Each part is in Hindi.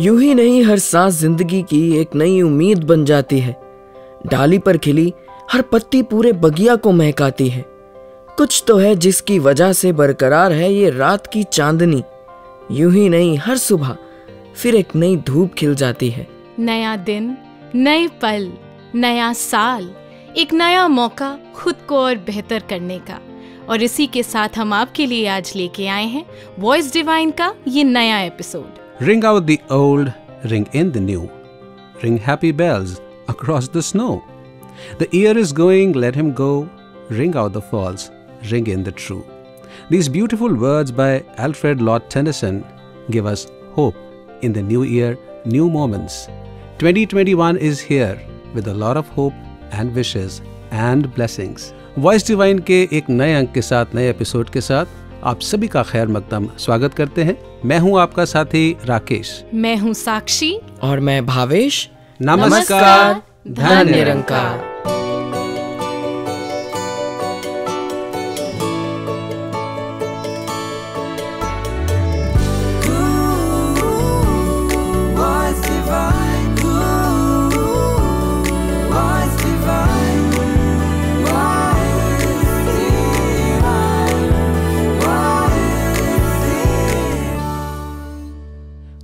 यूं ही नहीं हर सांस जिंदगी की एक नई उम्मीद बन जाती है। डाली पर खिली हर पत्ती पूरे बगिया को महकाती है। कुछ तो है जिसकी वजह से बरकरार है ये रात की चांदनी। यूं ही नहीं हर सुबह फिर एक नई धूप खिल जाती है। नया दिन, नए पल, नया साल, एक नया मौका खुद को और बेहतर करने का। और इसी के साथ हम आपके लिए आज लेके आए हैं वॉइस डिवाइन का ये नया episode. Ring out the old, ring in the new. Ring happy bells across the snow. The year is going, let him go. Ring out the false, ring in the true. These beautiful words by Alfred Lord Tennyson give us hope in the new year, new moments. 2021 is here with a lot of hope and wishes and blessings. Voice Divine के एक नए अंक के साथ, नए एपिसोड के साथ आप सभी का खैर मकदम स्वागत करते हैं। मैं हूं आपका साथी राकेश। मैं हूं साक्षी। और मैं भावेश। नमस्कार, धन निरंकार।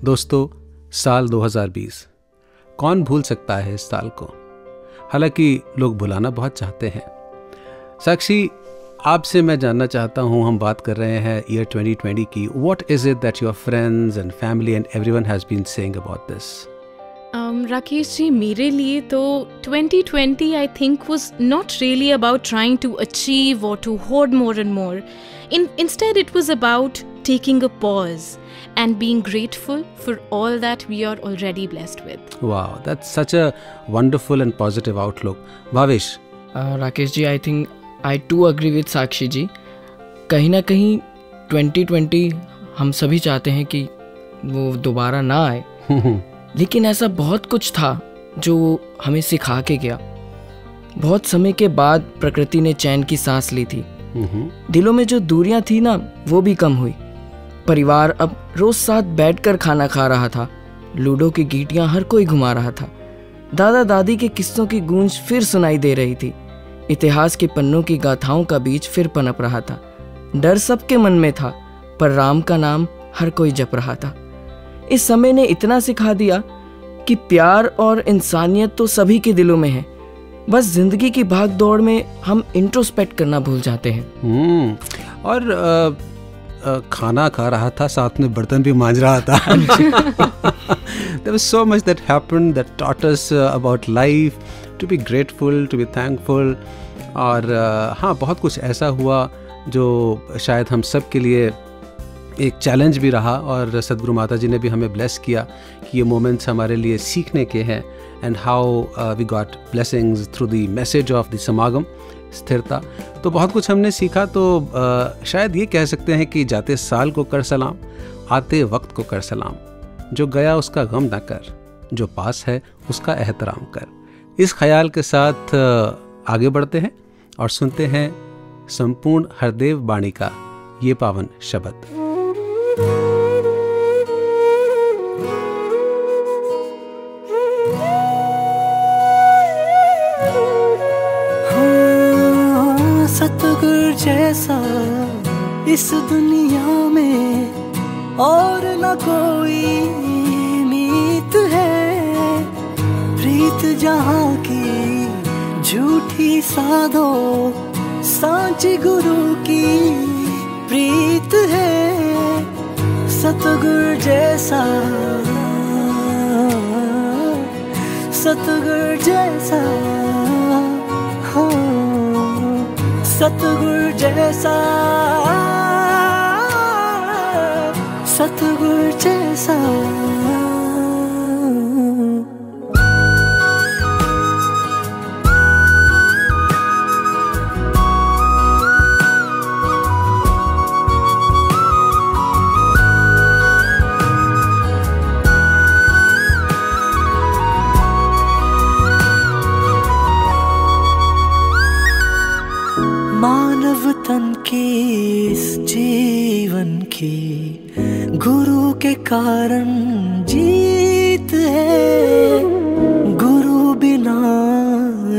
दोस्तों, साल 2020 कौन भूल सकता है इस साल को। हालांकि लोग भुलाना बहुत चाहते हैं। साक्षी, आपसे मैं जानना चाहता हूं, हम बात कर रहे हैं ईयर 2020 की। What is it that your friends and family and everyone has been saying about this? Rakesh ji, मेरे लिए तो 2020 I think was not really about trying to achieve or to hoard more and more. Instead it was about taking a pause and being grateful for all that we are already blessed with. Wow, that's such a wonderful and positive outlook. Bhavesh? Rakesh ji, I think I too agree with Sakshi ji. कहीं ना कहीं 2020 हम सभी चाहते हैं कि वो दोबारा ना आए, लेकिन ऐसा बहुत कुछ था जो हमें सिखा के गया। बहुत समय के बाद प्रकृति ने चैन की सांस ली थी। दिलों में जो दूरियां थी ना, वो भी कम हुई। परिवार अब रोज साथ बैठकर खाना खा रहा था। लूडो की गीटियां हर कोई घुमा रहा था। दादा दादी के किस्सों की गूंज फिर सुनाई दे रही थी। इतिहास के पन्नों की गाथाओं का बीज फिर पनप रहा था। डर सबके मन में था, पर राम का नाम हर कोई जप रहा था। इस समय ने इतना सिखा दिया कि प्यार और इंसानियत तो सभी के दिलों में है। बस जिंदगी की भाग दौड़ में हम इंट्रोस्पेक्ट करना भूल जाते हैं। और खाना खा रहा था, साथ में बर्तन भी मांज रहा था। There was so much that happened that taught us about life, to be grateful, to be thankful. और हाँ, बहुत कुछ ऐसा हुआ जो शायद हम सब के लिए एक चैलेंज भी रहा। और सदगुरु माता जी ने भी हमें ब्लेस किया कि ये मोमेंट्स हमारे लिए सीखने के हैं। And how we got blessings through the message of the समागम, स्थिरता। तो बहुत कुछ हमने सीखा। तो शायद ये कह सकते हैं कि जाते साल को कर सलाम, आते वक्त को कर सलाम। जो गया उसका गम ना कर, जो पास है उसका एहतराम कर। इस ख्याल के साथ आगे बढ़ते हैं और सुनते हैं संपूर्ण हरदेव बाणी का ये पावन शब्द। सतगुरु जैसा इस दुनिया में और न कोई मीत है। प्रीत जहाँ की झूठी साधो, सांची गुरु की प्रीत है। सतगुरु जैसा, सतगुरु जैसा, हो सतगुरु जैसा, सतगुरु जैसा। मानव तन के इस जीवन की गुरु के कारण जी गीत है। गुरु बिना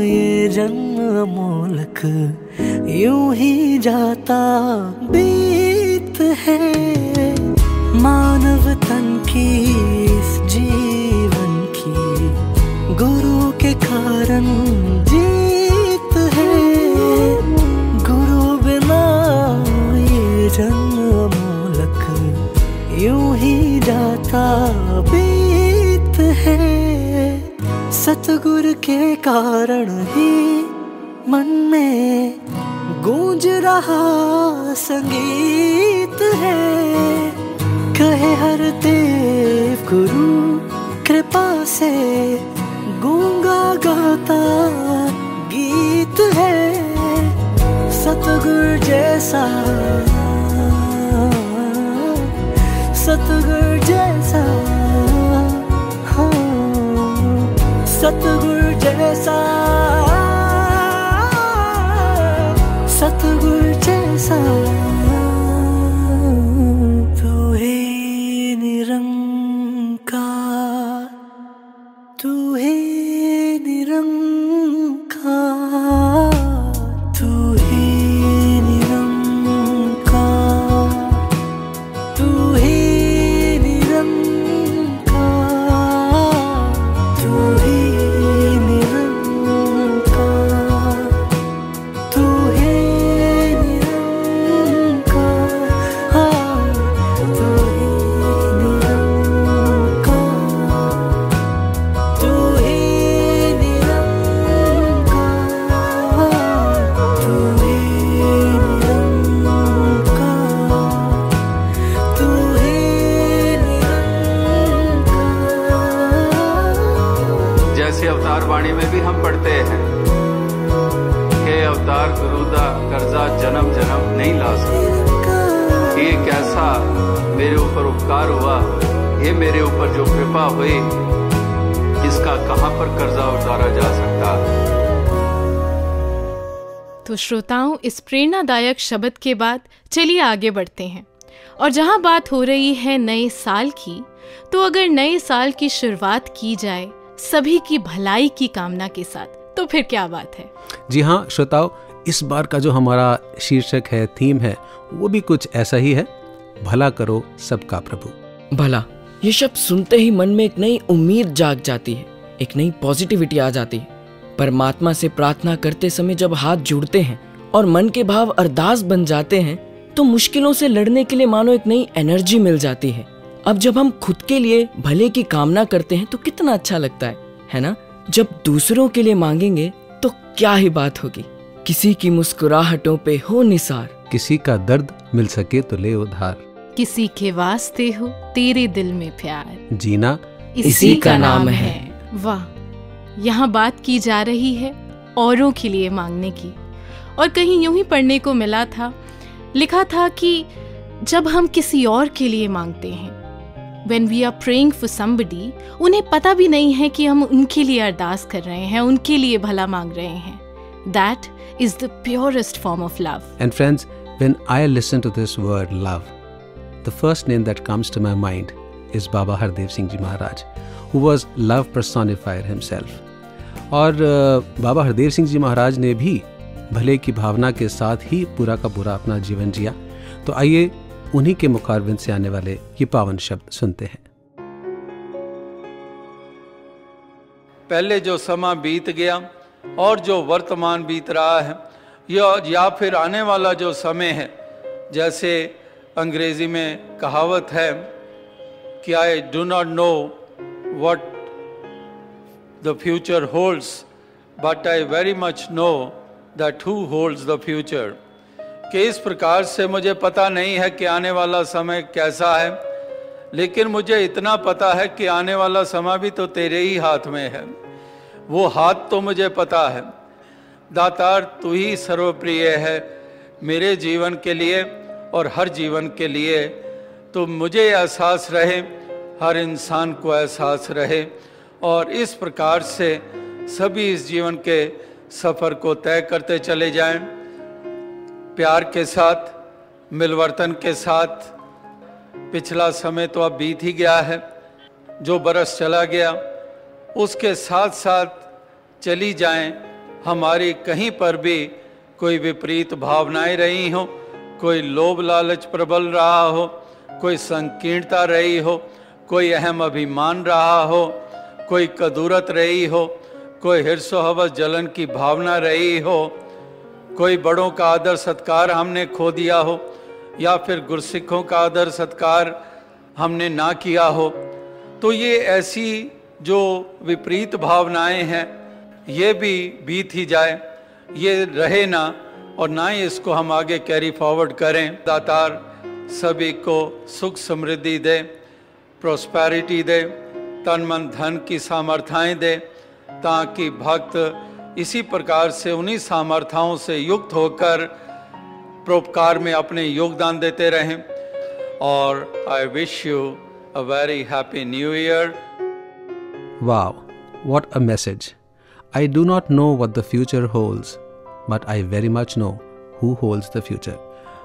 ये जन्म अमोलक यूं ही जाता बीत है। मानव तन की इस जीवन की गुरु के कारण जीत है। गुरु बिना ये जन्म अमोलक यूं ही जाता बीत है। सतगुरु के कारण ही मन में गूंज रहा संगीत है। कहे हर देव गुरु कृपा से गूंगा गाता गीत है। सतगुरु जैसा, सतगुरु जैसा, हाँ, सतगुरु जैसा, सतगुरु जैसा। तू ही निरंकार, तू ही निरंकार, तू ही निरंकार, तू ही निरंकार, तू ही निरंकार, तू ही निरंकार, हाँ, तू ही निरंकार, तू ही जैसे अवतार वाणी में भी हम पढ़ते हैं कि अवतार गुरुदा कर्जा जन्म जन्म नहीं ला सकता। ये कैसा मेरे ऊपर उपकार हुआ, ये मेरे ऊपर जो कृपा हुई, इसका कहां पर कर्जा उतारा जा सकता। तो श्रोताओं, इस प्रेरणादायक शब्द के बाद चलिए आगे बढ़ते हैं। और जहां बात हो रही है नए साल की, तो अगर नए साल की शुरुआत की जाए सभी की भलाई की कामना के साथ, तो फिर क्या बात है। जी हाँ श्रोताओ, इस बार का जो हमारा शीर्षक है, थीम है, वो भी कुछ ऐसा ही है, भला करो सबका प्रभु। भला, ये शब्द सुनते ही मन में एक नई उम्मीद जाग जाती है, एक नई पॉजिटिविटी आ जाती है। परमात्मा से प्रार्थना करते समय जब हाथ जुड़ते हैं और मन के भाव अरदास बन जाते हैं, तो मुश्किलों से लड़ने के लिए मानो एक नई एनर्जी मिल जाती है। अब जब हम खुद के लिए भले की कामना करते हैं तो कितना अच्छा लगता है ना। जब दूसरों के लिए मांगेंगे तो क्या ही बात होगी। किसी की मुस्कुराहटों पे हो निसार, किसी का दर्द मिल सके तो ले उधार, किसी के वास्ते हो तेरे दिल में प्यार, जीना इसी का नाम है। वाह, यहाँ बात की जा रही है औरों के लिए मांगने की। और कहीं यूं ही पढ़ने को मिला था, लिखा था कि जब हम किसी और के लिए मांगते हैं, when we are praying for somebody, उन्हें पता भी नहीं है कि हम उनके लिए अरदास कर रहे हैं, उनके लिए भला मांग रहे हैं। That is the purest form of love. And friends, when I listen to this word love, the first name that comes to my mind is Baba Hardev Singh Ji Maharaj, who was love personified himself. और बाबा हरदेव सिंह जी महाराज ने भी भले की भावना के साथ ही पूरा का पूरा अपना जीवन जिया। तो आइए उन्हीं के मुखारबिंद से आने वाले ये पावन शब्द सुनते हैं। पहले जो समा बीत गया और जो वर्तमान बीत रहा है, या फिर आने वाला जो समय है, जैसे अंग्रेजी में कहावत है कि I do not know what the future holds, but I very much know that who holds the future. कि इस प्रकार से मुझे पता नहीं है कि आने वाला समय कैसा है, लेकिन मुझे इतना पता है कि आने वाला समय भी तो तेरे ही हाथ में है। वो हाथ तो मुझे पता है। दातार, तू ही सर्वप्रिय है मेरे जीवन के लिए और हर जीवन के लिए। तो मुझे एहसास रहे, हर इंसान को एहसास रहे, और इस प्रकार से सभी इस जीवन के सफ़र को तय करते चले जाएं, प्यार के साथ, मिलवर्तन के साथ। पिछला समय तो अब बीत ही गया है, जो बरस चला गया उसके साथ साथ चली जाएं, हमारी कहीं पर भी कोई विपरीत भावनाएं रही हो, कोई लोभ लालच प्रबल रहा हो, कोई संकीर्णता रही हो, कोई अहम अभिमान रहा हो, कोई कदूरत रही हो, कोई हिर्स व हवस जलन की भावना रही हो, कोई बड़ों का आदर सत्कार हमने खो दिया हो, या फिर गुरसिखों का आदर सत्कार हमने ना किया हो, तो ये ऐसी जो विपरीत भावनाएं हैं ये भी बीत ही जाए, ये रहे ना, और ना ही इसको हम आगे कैरी फॉरवर्ड करें। दातार सभी को सुख समृद्धि दे, प्रोस्पेरिटी दे, तन मन धन की सामर्थ्यें दे, ताकि भक्त इसी प्रकार से उन्हीं सामर्थ्यों से युक्त होकर परोपकार में अपने योगदान देते रहें। और I wish you a very happy new year. Wow, what a message. I do not know what the future holds, but I very much know who holds the future.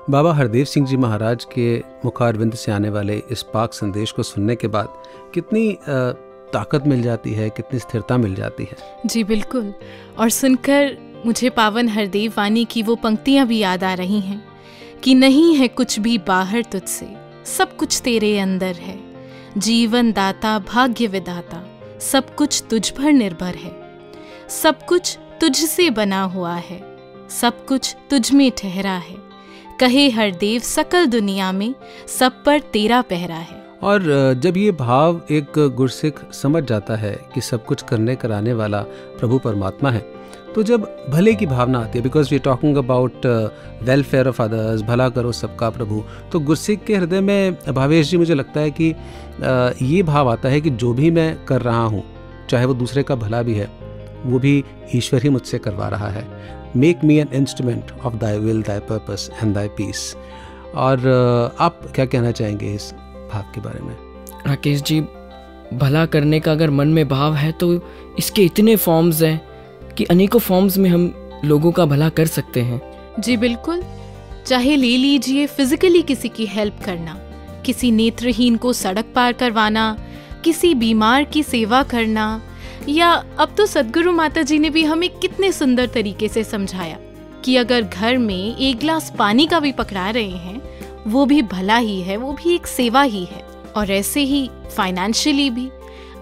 बाबा हरदेव सिंह जी महाराज के मुखारविंद से आने वाले इस पाक संदेश को सुनने के बाद कितनी ताकत मिल जाती है, कितनी स्थिरता मिल जाती है। जी बिल्कुल। और सुनकर मुझे पावन हरदेव वाणी की वो पंक्तियां भी याद आ रही हैं कि नहीं है कुछ भी बाहर तुझसे, सब कुछ तेरे अंदर है, जीवन दाता भाग्य विधाता, सब कुछ तुझ पर निर्भर है, सब कुछ तुझसे बना हुआ है, सब कुछ तुझ में ठहरा है, कहे हरदेव सकल दुनिया में सब पर तेरा पहरा है। और जब ये भाव एक गुरसिख समझ जाता है कि सब कुछ करने कराने वाला प्रभु परमात्मा है, तो जब भले की भावना आती है, because we are talking about welfare of others, भला करो सबका प्रभु, तो गुरसिख के हृदय में भावेश जी मुझे लगता है कि ये भाव आता है कि जो भी मैं कर रहा हूँ, चाहे वो दूसरे का भला भी है, वो भी ईश्वर ही मुझसे करवा रहा है। Make me an instrument of thy will, Dai purpose and thy peace. और आप क्या कहना चाहेंगे इस भाव के बारे में? राकेश जी, भला करने का अगर मन में भाव है तो इसके इतने फॉर्म्स हैं कि अनेकों फॉर्म्स में हम लोगों का भला कर सकते हैं। जी बिल्कुल। चाहे ले लीजिए फिजिकली किसी की हेल्प करना, किसी नेत्रहीन को सड़क पार करवाना, किसी बीमार की सेवा करना, या अब तो सदगुरु माता जी ने भी हमें कितने सुंदर तरीके से समझाया कि अगर घर में एक गिलास पानी का भी पकड़ा रहे हैं, वो भी भला ही है, वो भी एक सेवा ही है। और ऐसे ही फाइनेंशियली भी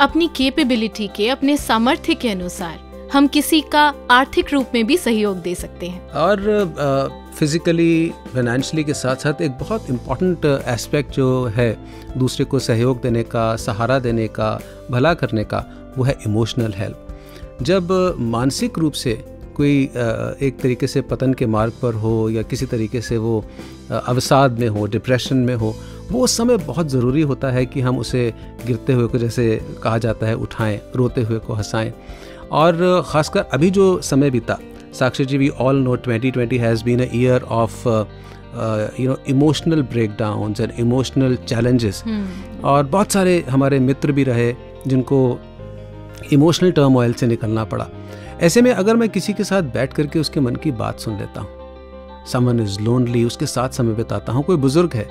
अपनी कैपेबिलिटी के, अपने सामर्थ्य के अनुसार हम किसी का आर्थिक रूप में भी सहयोग दे सकते हैं। और फिजिकली, फाइनेंशियली के साथ साथ एक बहुत इम्पॉर्टेंट एस्पेक्ट जो है दूसरे को सहयोग देने का, सहारा देने का, भला करने का, वो है इमोशनल हेल्प। जब मानसिक रूप से कोई एक तरीके से पतन के मार्ग पर हो, या किसी तरीके से वो अवसाद में हो, डिप्रेशन में हो, वो समय बहुत ज़रूरी होता है कि हम उसे गिरते हुए को, जैसे कहा जाता है, उठाएं, रोते हुए को हंसाएं। और ख़ासकर अभी जो समय बीता, Sakshi ji, we all know 2020 has been a year of emotional breakdowns and emotional challenges. और बहुत सारे हमारे मित्र भी रहे जिनको इमोशनल टर्मोइल से निकलना पड़ा। ऐसे में अगर मैं किसी के साथ बैठ करके उसके मन की बात सुन लेता हूँ, समवन इज़ लोनली, उसके साथ समय बिताता हूँ, कोई बुज़ुर्ग है,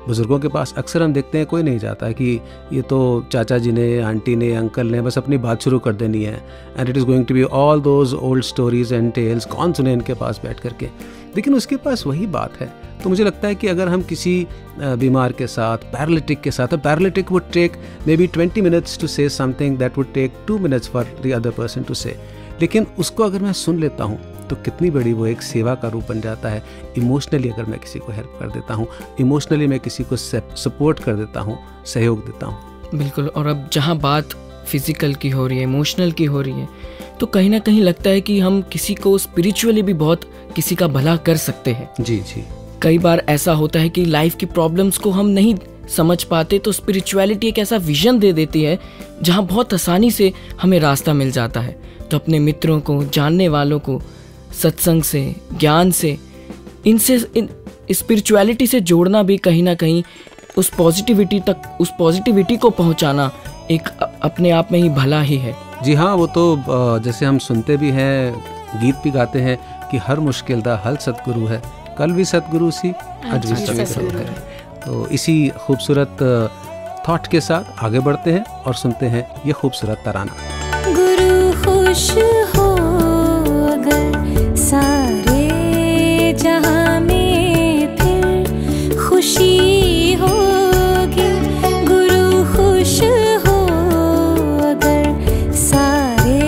बुज़ुर्गों के पास अक्सर हम देखते हैं कोई नहीं जाता कि ये तो चाचा जी ने, आंटी ने, अंकल ने बस अपनी बात शुरू कर देनी है, and it is going to be all those old stories and tales, कौन सुने इनके पास बैठ करके। लेकिन उसके पास वही बात है। तो मुझे लगता है कि अगर हम किसी बीमार के साथ, पैरालिटिक के साथ, paralytic would take maybe 20 minutes to say something that would take 2 minutes for the other person to say, लेकिन उसको अगर मैं सुन लेता हूँ तो कितनी बड़ी वो एक सेवा का रूप बन जाता है। इमोशनली अगर मैं किसी को हेल्प कर देता हूँ, इमोशनली मैं किसी को सपोर्ट कर देता हूँ, सहयोग देता हूँ। बिल्कुल। और अब जहाँ बात फिजिकल की हो रही है, इमोशनल की हो रही है, तो कहीं ना कहीं लगता है कि हम किसी को स्पिरिचुअली भी बहुत किसी का भला कर सकते हैं। जी जी। कई बार ऐसा होता है कि लाइफ की प्रॉब्लम्स को हम नहीं समझ पाते, तो स्पिरिचुअलिटी एक ऐसा विजन दे देती है जहाँ बहुत आसानी से हमें रास्ता मिल जाता है। तो अपने मित्रों को, जानने वालों को सत्संग से, ज्ञान से, इनसे स्पिरिचुअलिटी से जोड़ना भी कहीं ना कहीं उस पॉजिटिविटी तक, उस पॉजिटिविटी को पहुंचाना एक अपने आप में ही भला ही है। जी हाँ, वो तो जैसे हम सुनते भी हैं, गीत भी गाते हैं कि हर मुश्किल दा हल सतगुरु है, कल भी सतगुरु सी, आज भी सतगुरु है। तो इसी खूबसूरत थॉट के साथ आगे बढ़ते हैं और सुनते हैं ये खूबसूरत तराना। गुरु खुश हो अगर सारे जहां में फिर खुशी होगी। गुरु खुश हो अगर सारे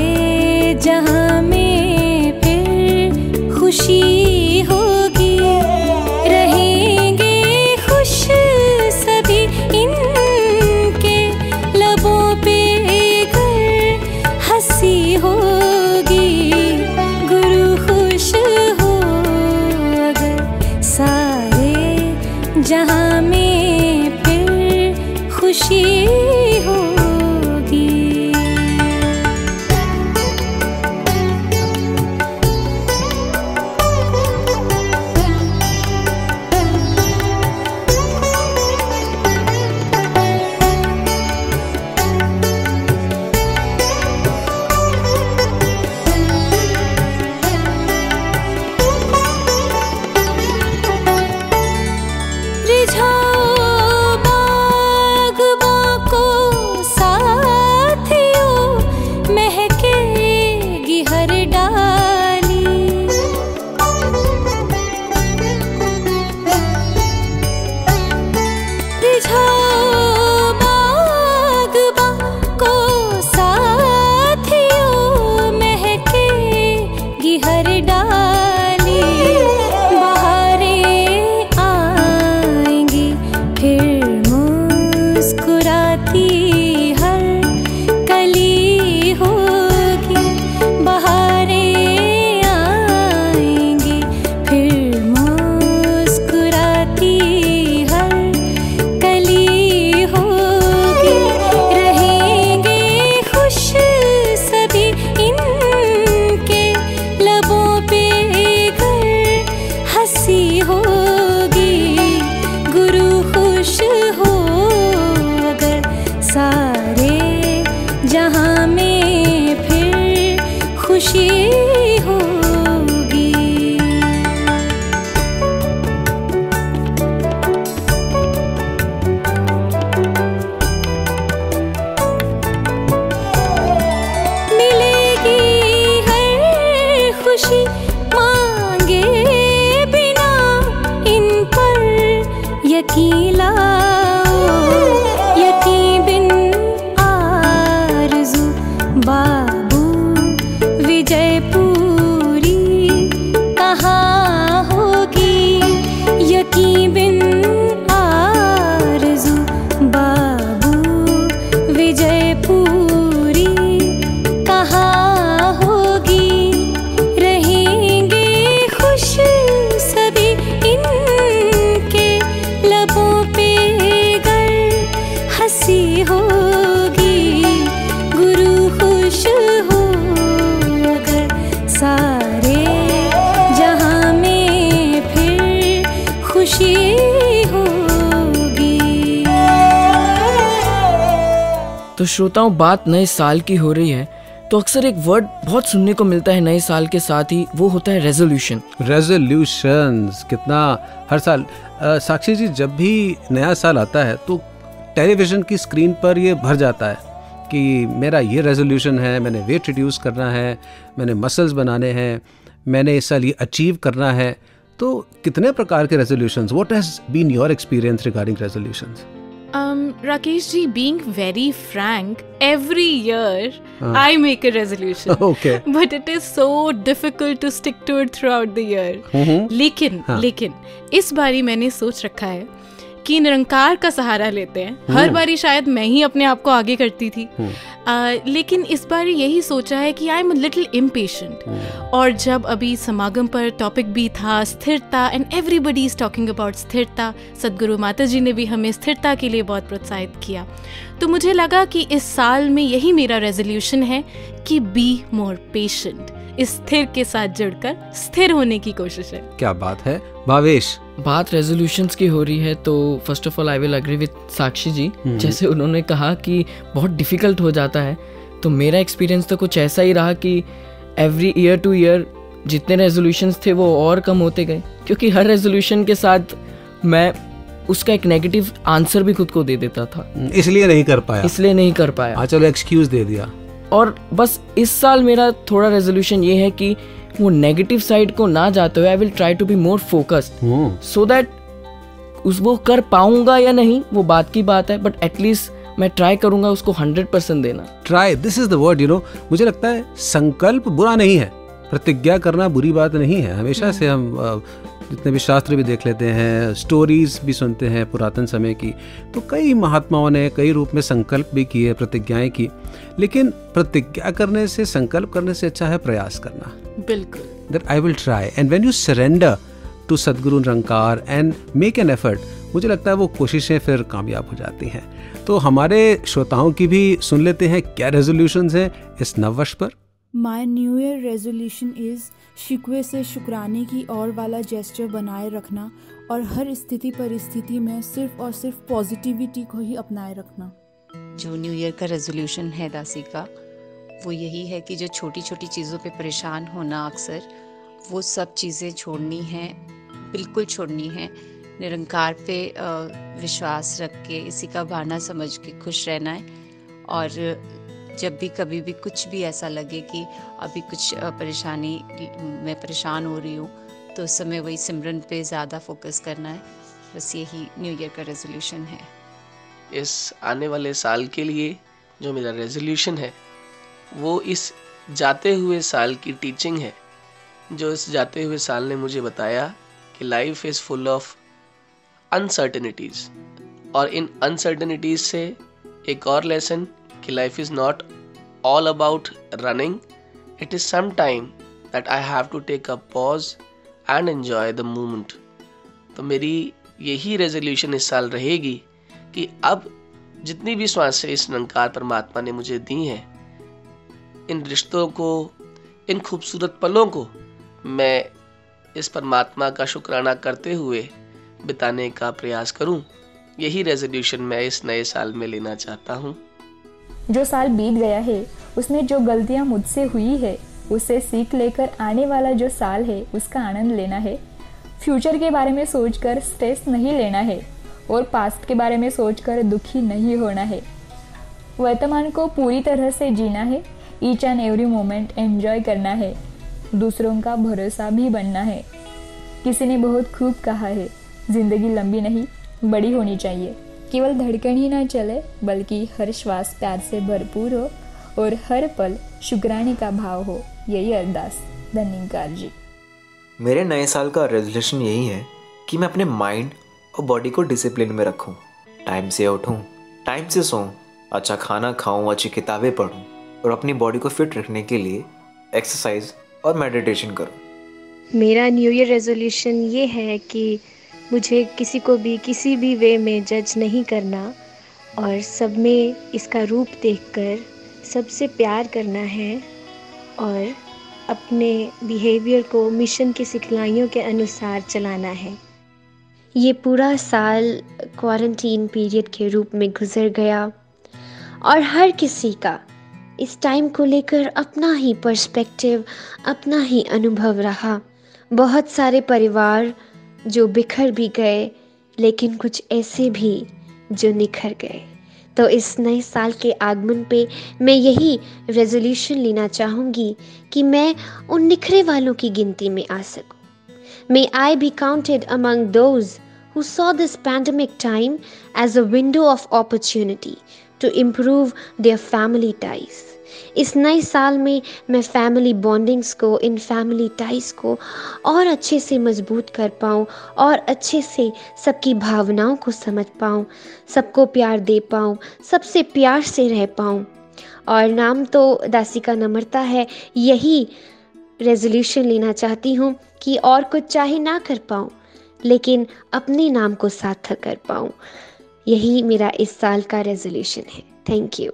जहां में फिर खुशी होगी। रहेंगे खुश सभी इनके लबों पे अगर हंसी होगी। गुरु खुश हो अगर सारे जहां में फिर खुशी होगी। रिझाओ बागबां को साथियों, महकेगी हर डाली। रिझाओ बागबां को साथियों, महकेगी हर डाली। बहारें आएंगी फिर मुस्कुराती हर कली होगी। बहारें आएंगी फिर मुस्कुराती हर कली होगी। रहेंगे खुश सभी इनके लबों पे अगर हंसी होगी। गुरु खुश हो अगर सारे जहां में फिर खुशी होगी। मिलेगी हर खुशी मांगे बिना, इन पर यकीन लाओ। यकीन बिन आरज़ू बाबू विजयपुरी कहाँ होगी। यकीन बिन आरज़ू बाबू विजयपुरी कहाँ होगी। रहेंगे खुश सभी इनके लबों पे अगर हंसी होगी। गुरु खुश हो अगर सारे जहां में फिर खुशी होगी। तो श्रोताओं, बात नए साल की हो रही है तो अक्सर एक वर्ड बहुत सुनने को मिलता है नए साल के साथ ही, वो होता है रेजोल्यूशन। रेजोल्यूशंस कितना हर साल साक्षी जी, जब भी नया साल आता है तो टेलीविज़न की स्क्रीन पर ये भर जाता है कि मेरा ये रेजोल्यूशन है, मैंने वेट रिड्यूस करना है, मैंने मसल्स बनाने हैं, मैंने इस साल ये अचीव करना है। तो कितने प्रकार के resolutions, what has been your experience regarding resolutions? Rakesh ji, being very frank, every year I make a resolution. Okay. But it is so difficult to stick to it throughout the year. लेकिन इस बारी मैंने सोच रखा है कि निरंकार का सहारा लेते हैं। हर बारी शायद मैं ही अपने आप को आगे करती थी, लेकिन इस बार यही सोचा है कि I am a little impatient. और जब अभी समागम पर टॉपिक भी था स्थिरता, and everybody is talking about स्थिरता, सदगुरु माता जी ने भी हमें स्थिरता के लिए बहुत प्रोत्साहित किया, तो मुझे लगा कि इस साल में यही मेरा रेजोल्यूशन है कि बी मोर पेशेंट, इस स्थिर के साथ जुड़कर स्थिर होने की कोशिश है। क्या बात है भावेश। बात रेजोल्यूशंस की हो रही है तो first of all I will agree with Sakshi ji. जैसे उन्होंने कहा कि बहुत डिफ़िकल्ट हो जाता है, तो मेरा एक्सपीरियंस तो कुछ ऐसा ही रहा कि एवरी ईयर टू ईयर जितने रेजोल्यूशंस थे वो और कम होते गए, क्योंकि हर रेजोल्यूशन के साथ मैं उसका एक नेगेटिव आंसर भी खुद को दे देता था, इसलिए नहीं कर पाया। चलो एक्सक्यूज दे दिया। और बस इस साल मेरा थोड़ा रेजोल्यूशन ये है कि वो नेगेटिव साइड को ना जाते हुए I will try to be more focused, so that वो कर पाऊंगा या नहीं वो बात की बात है, बट एटलीस्ट मैं ट्राई करूंगा उसको 100% देना। Try, this is the word, मुझे लगता है संकल्प बुरा नहीं है, प्रतिज्ञा करना बुरी बात नहीं है। हमेशा से हम जितने भी शास्त्र भी देख लेते हैं, स्टोरीज भी सुनते हैं पुरातन समय की, तो कई महात्माओं ने कई रूप में संकल्प भी किए, प्रतिज्ञाएं की। लेकिन प्रतिज्ञा करने से, संकल्प करने से अच्छा है प्रयास करना। बिल्कुल, that I will try, and when you surrender to Sadguru Nirankar and make an effort, मुझे लगता है वो कोशिशें फिर कामयाब हो जाती हैं। तो हमारे श्रोताओं की भी सुन लेते हैं क्या रेजोल्यूशंस हैं इस नववर्ष पर। My new year resolution is शिकवे से शुक्राने की ओर वाला जेस्चर बनाए रखना और हर स्थिति परिस्थिति में सिर्फ और सिर्फ पॉजिटिविटी को ही अपनाए रखना। जो न्यू ईयर का रेजोल्यूशन है दासी का, वो यही है कि जो छोटी छोटी चीज़ों पे परेशान होना अक्सर, वो सब चीज़ें छोड़नी है, बिल्कुल छोड़नी है। निरंकार पे विश्वास रख के, इसी का बहाना समझ के खुश रहना है। और जब भी कभी भी कुछ भी ऐसा लगे कि अभी कुछ परेशानी, मैं परेशान हो रही हूँ, तो उस समय वही सिमरन पे ज़्यादा फोकस करना है। बस यही न्यू ईयर का रेजोल्यूशन है। इस आने वाले साल के लिए जो मेरा रेजोल्यूशन है, वो इस जाते हुए साल की टीचिंग है, जो इस जाते हुए साल ने मुझे बताया कि life is full of uncertainties, और इन अनसर्टेनिटीज़ से एक और लेसन कि life is not all about running, it is some time that I have to take a pause and enjoy the moment. तो मेरी यही रेजोल्यूशन इस साल रहेगी कि अब जितनी भी श्वासें इस निरंकार परमात्मा ने मुझे दी हैं, इन रिश्तों को, इन खूबसूरत पलों को मैं इस परमात्मा का शुक्राना करते हुए बिताने का प्रयास करूं। यही रेजोल्यूशन मैं इस नए साल में लेना चाहता हूं। जो साल बीत गया है, उसमें जो गलतियां मुझसे हुई है, उससे सीख लेकर आने वाला जो साल है उसका आनंद लेना है। फ्यूचर के बारे में सोचकर स्ट्रेस नहीं लेना है और पास्ट के बारे में सोचकर दुखी नहीं होना है। वर्तमान को पूरी तरह से जीना है, each and every moment enjoy करना है, दूसरों का भरोसा भी बनना है। किसी ने बहुत खूब कहा है, जिंदगी लंबी नहीं बड़ी होनी चाहिए। केवल धड़कन ही ना चले, बल्कि हर श्वास प्यार से भरपूर हो और हर पल शुक्राने का भाव हो। यही अरदास। धन्यकार जी। मेरे नए साल का रेजोल्यूशन यही है कि मैं अपने माइंड और बॉडी को डिसिप्लिन में रखूं, टाइम से उठूं, टाइम से सोऊं, अच्छा खाना खाऊं, अच्छी किताबें पढूं और अपनी बॉडी को फिट रखने के लिए एक्सरसाइज और मेडिटेशन करूं। मेरा न्यू ईयर रेजोल्यूशन ये है कि मुझे किसी को भी किसी भी वे में जज नहीं करना और सब में इसका रूप देखकर सबसे प्यार करना है और अपने बिहेवियर को मिशन की सिखलाइयों के अनुसार चलाना है। ये पूरा साल क्वारंटीन पीरियड के रूप में गुजर गया और हर किसी का इस टाइम को लेकर अपना ही पर्सपेक्टिव, अपना ही अनुभव रहा। बहुत सारे परिवार जो बिखर भी गए, लेकिन कुछ ऐसे भी जो निखर गए। तो इस नए साल के आगमन पे मैं यही रेजोल्यूशन लेना चाहूँगी कि मैं उन निखरे वालों की गिनती में आ सकूँ। May I be counted among those who saw this pandemic time as a window of opportunity to improve their family ties. इस नए साल में मैं फैमिली बॉन्डिंग्स को, इन फैमिली टाइज को और अच्छे से मजबूत कर पाऊँ और अच्छे से सबकी भावनाओं को समझ पाऊँ, सबको प्यार दे पाऊँ, सबसे प्यार से रह पाऊँ। और नाम तो दासी का नम्रता है, यही रेजोल्यूशन लेना चाहती हूँ कि और कुछ चाहे ना कर पाऊँ, लेकिन अपने नाम को सार्थक कर पाऊँ। यही मेरा इस साल का रेजोल्यूशन है। Thank you.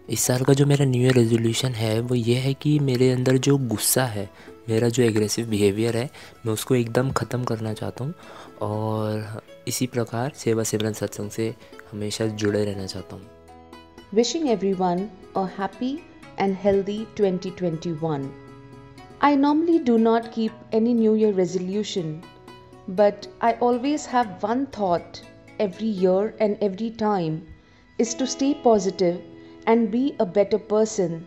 इस साल का जो मेरा न्यू ईयर रेजोल्यूशन है वो ये है कि मेरे अंदर जो गुस्सा है, मेरा जो एग्रेसिव बिहेवियर है, मैं उसको एकदम ख़त्म करना चाहता हूँ और इसी प्रकार सेवा सिमरन सत्संग से हमेशा जुड़े रहना चाहता हूँ। Wishing everyone a happy and healthy 2021. I normally do not keep any New Year resolution, but I always have one thought every year and every time is to stay positive and be a better person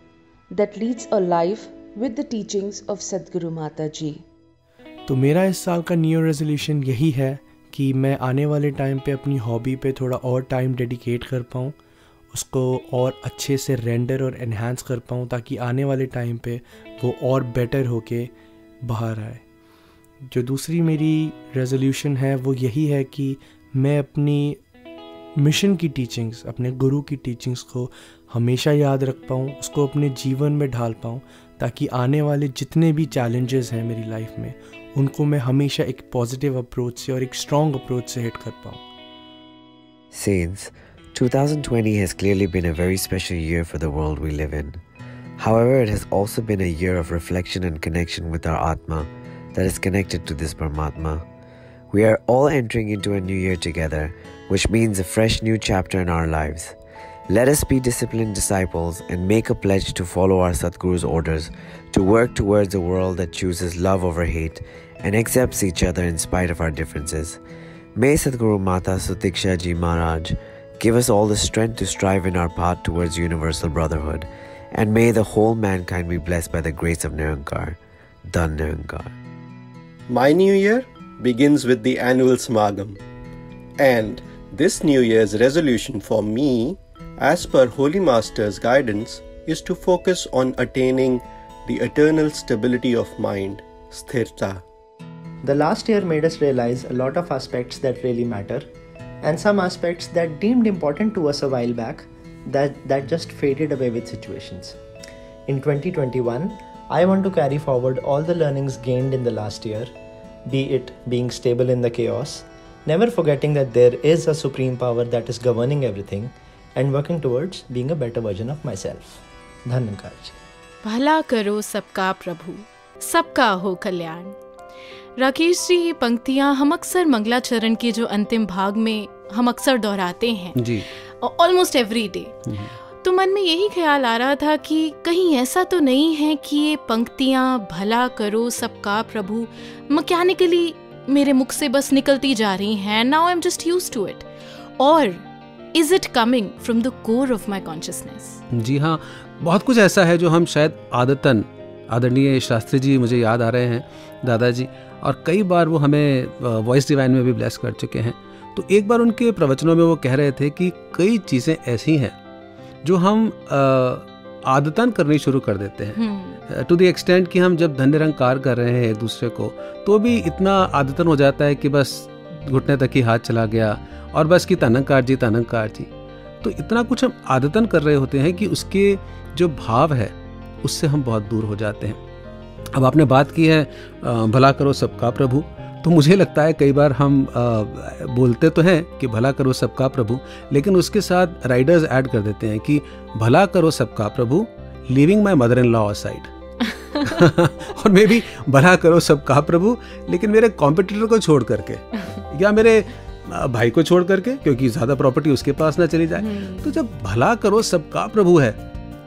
that leads a life with the teachings of Sadhguru Mata Ji. तो मेरा इस साल का न्यू ईयर रेजोल्यूशन यही है कि मैं आने वाले टाइम पे अपनी हॉबी पे थोड़ा और टाइम डेडिकेट कर पाऊँ, उसको और अच्छे से रेंडर और एनहांस कर पाऊँ, ताकि आने वाले टाइम पे वो और बेटर होके बाहर आए। जो दूसरी मेरी रेजोल्यूशन है वो यही है कि मैं अपनी मिशन की टीचिंग्स, अपने गुरु की टीचिंग्स को हमेशा याद रख पाऊँ, उसको अपने जीवन में ढाल पाऊँ, ताकि आने वाले जितने भी चैलेंजेस हैं मेरी लाइफ में उनको मैं हमेशा एक पॉजिटिव अप्रोच से और एक स्ट्रॉन्ग अप्रोच से हिट कर पाऊँ। Saints, 2020 has clearly been a very special year for the world we live in. However, it has also been a year of reflection and connection with our Atma that is connected to this Paramatma. We are all entering into a new year together, which means a fresh new chapter in our lives. Let us be disciplined disciples and make a pledge to follow our Sadhguru's orders, to work towards a world that chooses love over hate and accepts each other in spite of our differences. May Sadhguru Mata Sutiksha Ji Maharaj give us all the strength to strive in our path towards universal brotherhood, and may the whole mankind be blessed by the grace of Nirankar. Dhan Nirankar. My new year begins with the annual Samagam, and this new year's resolution for me, as per Holy Master's guidance, is to focus on attaining the eternal stability of mind, sthirta. The last year made us realize a lot of aspects that really matter, and some aspects that deemed important to us a while back that just faded away with situations. In 2021, I want to carry forward all the learnings gained in the last year, be it being stable in the chaos, never forgetting that there is a supreme power that is governing everything, and working towards being a better version of myself. धन्यवाद जी। भला करो सबका प्रभु, सबका हो कल्याण। राकेश जी, ये पंक्तियाँ हम अक्सर मंगलाचरण के जो अंतिम भाग में हम अक्सर दोहराते हैं जी, ऑलमोस्ट एवरी डे। तो मन में यही ख्याल आ रहा था कि कहीं ऐसा तो नहीं है कि ये पंक्तियाँ भला करो सबका प्रभु मैकेनिकली मेरे मुख से बस निकलती जा रही हैं, now I am just used to it, और is it coming from the core of my consciousness? जी हाँ, बहुत कुछ ऐसा है जो हम शायद आदतन, आदरणीय शास्त्री जी मुझे याद आ रहे हैं, दादाजी, और कई बार वो हमें वॉइस डिवाइन में भी ब्लेस कर चुके हैं। तो एक बार उनके प्रवचनों में वो कह रहे थे कि कई चीज़ें ऐसी हैं जो हम आदतन करनी शुरू कर देते हैं, टू द एक्सटेंट कि हम जब धन निरंकार कर रहे हैं एक दूसरे को तो भी इतना आदतन हो जाता है कि बस घुटने तक ही हाथ चला गया और बस कि तनंकार जी तनंकार जी। तो इतना कुछ हम आदतन कर रहे होते हैं कि उसके जो भाव है उससे हम बहुत दूर हो जाते हैं। अब आपने बात की है भला करो सबका प्रभु, तो मुझे लगता है कई बार हम बोलते तो हैं कि भला करो सबका प्रभु, लेकिन उसके साथ राइडर्स ऐड कर देते हैं कि भला करो सबका प्रभु living my mother in law aside और मे भी भला करो सबका प्रभु लेकिन मेरे कॉम्पिटिटर को छोड़ करके या मेरे भाई को छोड़ करके, क्योंकि ज़्यादा प्रॉपर्टी उसके पास ना चली जाए। तो जब भला करो सबका प्रभु है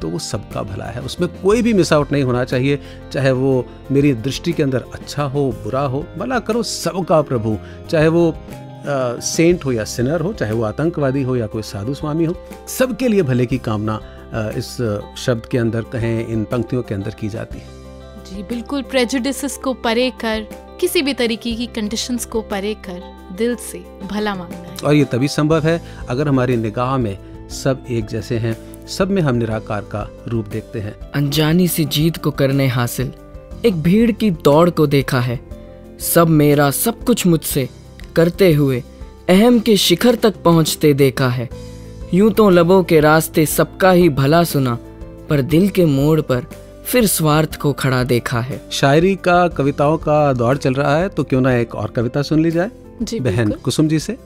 तो वो सबका भला है, उसमें कोई भी मिस आउट नहीं होना चाहिए, चाहे वो मेरी दृष्टि के अंदर अच्छा हो बुरा हो। भला करो सबका प्रभु, चाहे वो सेंट हो या सिनर हो, चाहे वो आतंकवादी हो या कोई साधु स्वामी हो, सबके लिए भले की कामना इस शब्द के अंदर कहें, इन पंक्तियों के अंदर की जाती है। जी बिल्कुल, प्रेजुडिसेस को परे कर, किसी भी तरीके की कंडीशंस को परे कर दिल से भला मांगना है। और ये तभी संभव है अगर हमारी निगाह में सब एक जैसे हैं, सब में हम निराकार का रूप देखते हैं। अनजानी सी जीत को करने हासिल एक भीड़ की दौड़ को देखा है, सब मेरा सब कुछ मुझसे करते हुए अहम के शिखर तक पहुंचते देखा है। यूं तो लबों के रास्ते सबका ही भला सुना, पर दिल के मोड़ पर फिर स्वार्थ को खड़ा देखा है। शायरी का, कविताओं का दौर चल रहा है, तो क्यों ना एक और कविता सुन ली जाए बहन कुसुम जी से।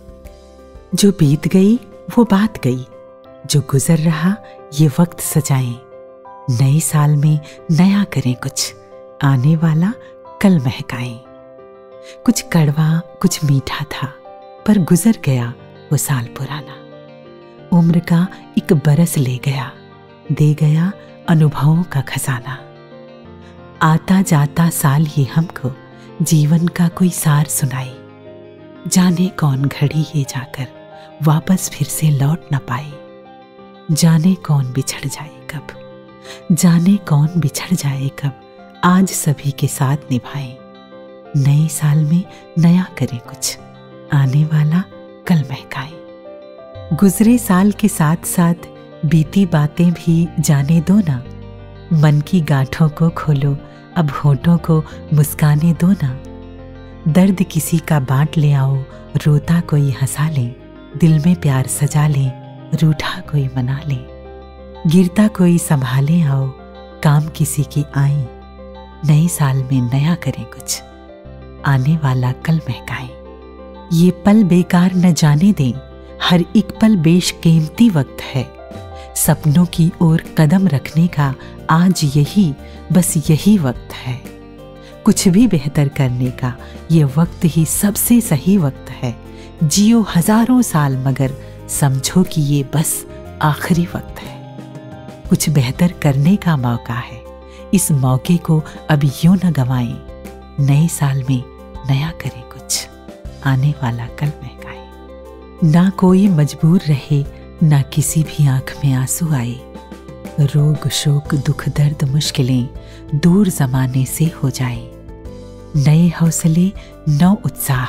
जो बीत गई वो बात गई, जो गुजर रहा ये वक्त सजाएं, नए साल में नया करें कुछ, आने वाला कल महकाएं। कुछ कड़वा कुछ मीठा था पर गुजर गया वो साल पुराना, उम्र का एक बरस ले गया, दे गया अनुभवों का खजाना। आता जाता साल ये हमको जीवन का कोई सार सुनाए, जाने कौन घड़ी ये जाकर वापस फिर से लौट न पाए। जाने कौन बिछड़ जाए कब, जाने कौन बिछड़ जाए कब, आज सभी के साथ निभाएं। नए साल में नया करें कुछ, आने वाला कल महकाएं। गुजरे साल के साथ साथ बीती बातें भी जाने दो ना। मन की गांठों को खोलो, अब होठों को मुस्काने दो ना। दर्द किसी का बांट ले आओ, रोता कोई हंसा ले। दिल में प्यार सजा ले, रूठा कोई मना ले। गिरता कोई संभाले आओ, काम किसी की आई। नए साल में नया करें कुछ, आने वाला कल महकाएं। ये पल बेकार न जाने दें, हर एक पल बेशकीमती वक्त है। सपनों की ओर कदम रखने का आज यही, बस यही वक्त है। कुछ भी बेहतर करने का ये वक्त ही सबसे सही वक्त है। जियो हजारों साल मगर समझो कि ये बस आखिरी वक्त है। कुछ बेहतर करने का मौका है, इस मौके को अब यूं न गंवाएं। नए साल में नया करें कुछ, आने वाला कल महकाएं। ना कोई मजबूर रहे, ना किसी भी आंख में आंसू आए। रोग शोक दुख दर्द मुश्किलें दूर जमाने से हो जाए। नए हौसले नौ उत्साह,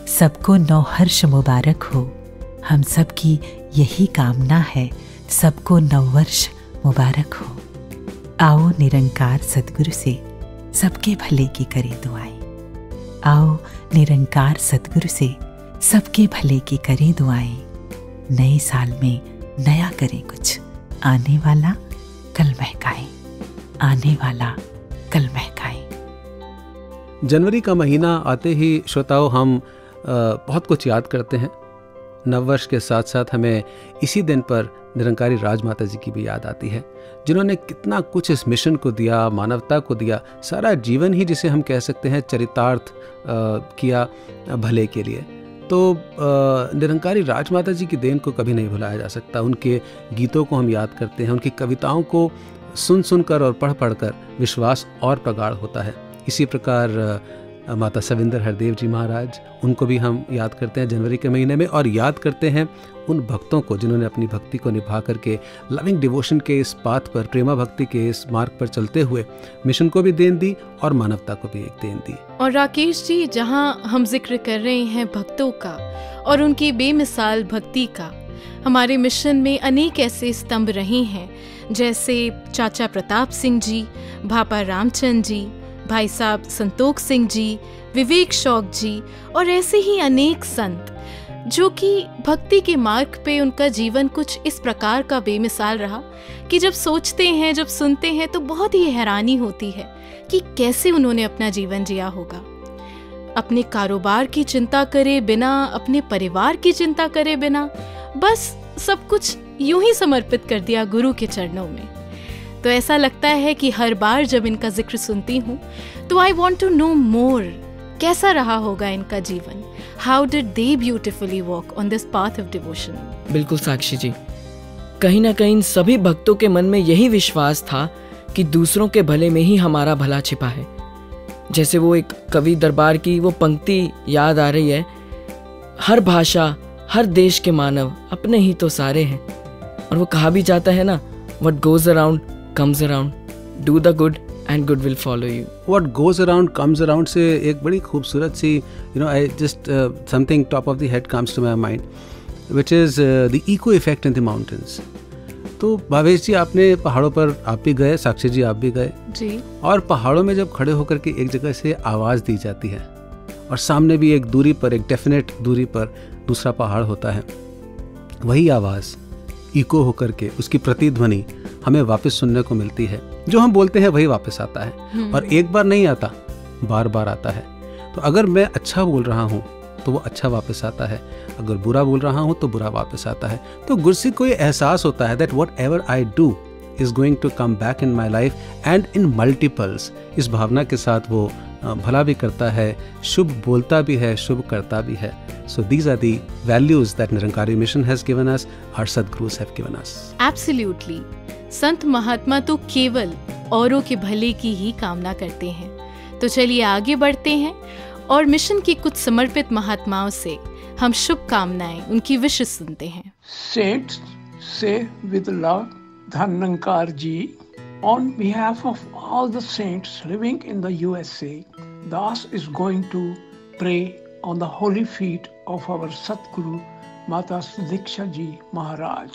सबको नौ हर्ष मुबारक हो। हम सबकी यही कामना है, सबको नव वर्ष मुबारक हो। आओ निरंकार सद्गुरु से सबके भले की करें दुआएं। आओ निरंकार सद्गुरु से सबके भले की करें दुआएं। नए साल में नया करें कुछ, आने वाला कल महकाएं। आने वाला कल महकाएं। जनवरी का महीना आते ही श्रोताओं हम बहुत कुछ याद करते हैं। नववर्ष के साथ साथ हमें इसी दिन पर निरंकारी राजमाता जी की भी याद आती है, जिन्होंने कितना कुछ इस मिशन को दिया, मानवता को दिया। सारा जीवन ही जिसे हम कह सकते हैं चरितार्थ किया भले के लिए। तो निरंकारी राजमाता जी की देन को कभी नहीं भुलाया जा सकता। उनके गीतों को हम याद करते हैं, उनकी कविताओं को सुन सुनकर और पढ़ पढ़ कर विश्वास और प्रगाढ़ होता है। इसी प्रकार माता सविंदर हरदेव जी महाराज, उनको भी हम याद करते हैं जनवरी के महीने में, और याद करते हैं उन भक्तों को जिन्होंने अपनी भक्ति को निभा करके लविंग डिवोशन के इस पाथ पर, प्रेमा भक्ति के इस मार्ग पर चलते हुए मिशन को भी देन दी और मानवता को भी एक देन दी। और राकेश जी, जहाँ हम जिक्र कर रहे हैं भक्तों का और उनकी बेमिसाल भक्ति का, हमारे मिशन में अनेक ऐसे स्तंभ रहे हैं, जैसे चाचा प्रताप सिंह जी, भापा रामचंद जी, भाई साहब संतोख सिंह जी, विवेक शौक जी, और ऐसे ही अनेक संत जो कि भक्ति के मार्ग पे उनका जीवन कुछ इस प्रकार का बेमिसाल रहा कि जब सोचते हैं, जब सुनते हैं तो बहुत ही हैरानी होती है कि कैसे उन्होंने अपना जीवन जिया होगा। अपने कारोबार की चिंता करे बिना, अपने परिवार की चिंता करे बिना, बस सब कुछ यूं ही समर्पित कर दिया गुरु के चरणों में। तो ऐसा लगता है कि हर बार जब इनका जिक्र सुनती हूँ तो आई वॉन्ट टू नो मोर, कैसा रहा होगा इनका जीवन। How did they beautifully walk on this path of devotion. बिल्कुल साक्षी जी, कहीं ना कहीं सभी भक्तों के मन में यही विश्वास था कि दूसरों के भले में ही हमारा भला छिपा है। जैसे वो एक कवि दरबार की वो पंक्ति याद आ रही है, हर भाषा हर देश के मानव अपने ही तो सारे हैं। और वो कहा भी जाता है ना, what goes around comes around, do the good and good will follow you. What goes around comes around से एक बड़ी खूबसूरत सी, I just something top of the head comes to my mind, which is the eco effect in the mountains. तो भावेश जी, आपने पहाड़ों पर आप भी गए, साक्षी जी आप भी गए जी, और पहाड़ों में जब खड़े होकर के एक जगह से आवाज़ दी जाती है और सामने भी एक दूरी पर, एक डेफिनेट दूरी पर दूसरा पहाड़ होता है, वही आवाज़ इको होकर के उसकी प्रतिध्वनि हमें वापस सुनने को मिलती है। जो हम बोलते हैं वही वापस आता है, और एक बार नहीं आता, बार बार आता है। तो अगर मैं अच्छा बोल रहा हूँ तो वो अच्छा वापस आता है, अगर बुरा बोल रहा हूँ तो बुरा वापस आता है। तो गुरसिख को ये एहसास होता है that whatever I do is going to come back in my life and in multiples. इस भावना के साथ वो भला भी करता है, शुभ बोलता भी है, शुभ करता भी है। So these are the values that Nirankari Mission has given us, our Sadgurus have given us. Absolutely. संत महात्मा तो केवल औरों के भले की ही कामना करते हैं। तो चलिए आगे बढ़ते हैं और मिशन की कुछ समर्पित महात्माओं से हम शुभकामनाएं, उनकी विशेष सुनते हैं। Saints say with love, Dhannankar ji, on behalf of all the saints living in the USA, Das is going to pray on the holy feet of our Satguru Mata Diksha Ji Maharaj.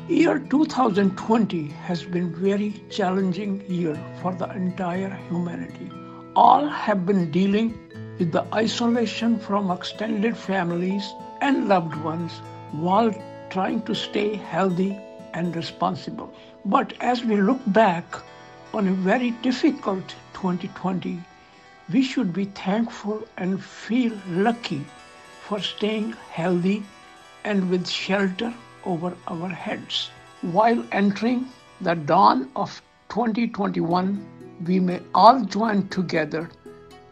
Year 2020 has been very challenging year for the entire humanity. All have been dealing with the isolation from extended families and loved ones while trying to stay healthy and responsible. But as we look back on a very difficult 2020, we should be thankful and feel lucky for staying healthy and with shelter over our heads. While entering the dawn of 2021, we may all join together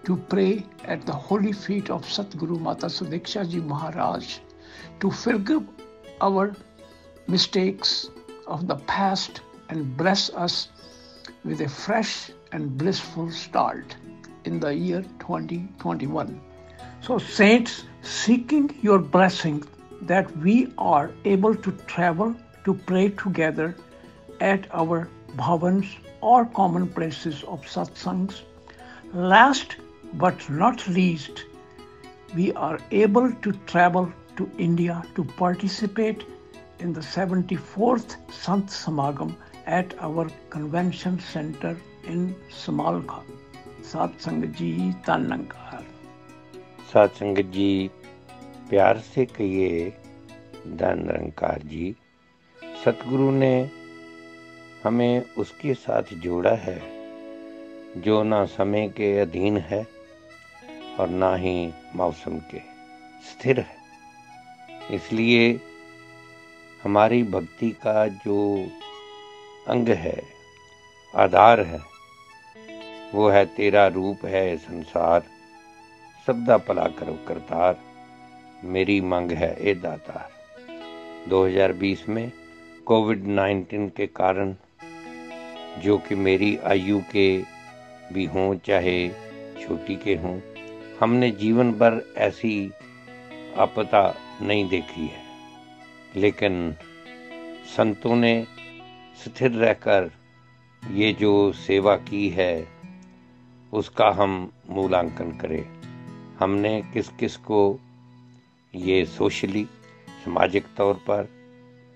to pray at the holy feet of Satguru Mata Diksha Ji Maharaj to forgive our mistakes of the past and bless us with a fresh and blissful start in the year 2021. So saints, seeking your blessing that we are able to travel to pray together at our bhavans or common places of satsangs. Last but not least, we are able to travel to India to participate in the 74th Sant Samagam at our convention center in Samalkha. Satsang ji Dhannankar. Satsang ji प्यार से कहिए धनरंकार जी। सतगुरु ने हमें उसके साथ जोड़ा है जो ना समय के अधीन है और ना ही मौसम के, स्थिर है। इसलिए हमारी भक्ति का जो अंग है, आधार है, वो है तेरा रूप है संसार, सबदा भला करो करतार, मेरी मांग है ए दातार। 2020 में कोविड-19 के कारण, जो कि मेरी आयु के भी हों चाहे छोटी के हों, हमने जीवन भर ऐसी आपदा नहीं देखी है, लेकिन संतों ने स्थिर रहकर ये जो सेवा की है उसका हम मूल्यांकन करें। हमने किस किस को ये सोशली, सामाजिक तौर पर,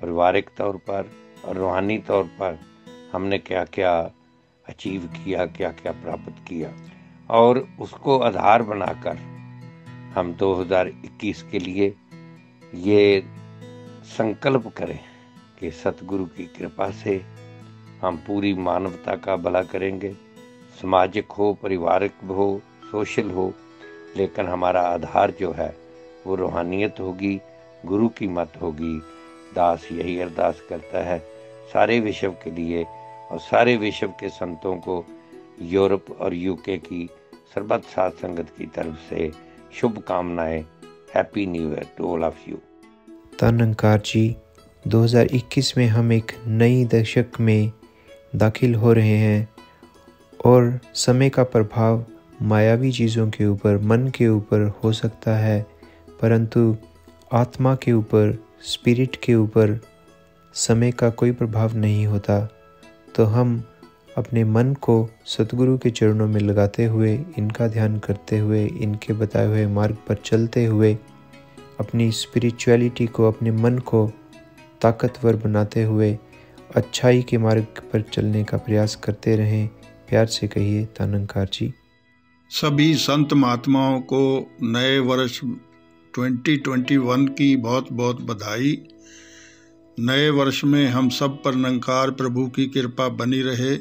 पारिवारिक तौर पर और रूहानी तौर पर हमने क्या क्या अचीव किया, क्या क्या प्राप्त किया, और उसको आधार बनाकर हम 2021 के लिए ये संकल्प करें कि सतगुरु की कृपा से हम पूरी मानवता का भला करेंगे। सामाजिक हो, पारिवारिक हो, सोशल हो, लेकिन हमारा आधार जो है वो रूहानियत होगी, गुरु की मत होगी। दास यही अरदास करता है सारे विश्व के लिए और सारे विश्व के संतों को यूरोप और यूके की सर्बत साथ संगत की तरफ से शुभकामनाएं। Happy new year to all of you. धन्नंकार जी, 2021 में हम एक नई दशक में दाखिल हो रहे हैं और समय का प्रभाव मायावी चीज़ों के ऊपर, मन के ऊपर हो सकता है, परंतु आत्मा के ऊपर, स्पिरिट के ऊपर समय का कोई प्रभाव नहीं होता। तो हम अपने मन को सतगुरु के चरणों में लगाते हुए, इनका ध्यान करते हुए, इनके बताए हुए मार्ग पर चलते हुए अपनी स्पिरिचुअलिटी को, अपने मन को ताकतवर बनाते हुए अच्छाई के मार्ग पर चलने का प्रयास करते रहें। प्यार से कहिए धन्नंकार जी। सभी संत महात्माओं को नए वर्ष 2021 की बहुत बहुत बधाई। नए वर्ष में हम सब पर निरंकार प्रभु की कृपा बनी रहे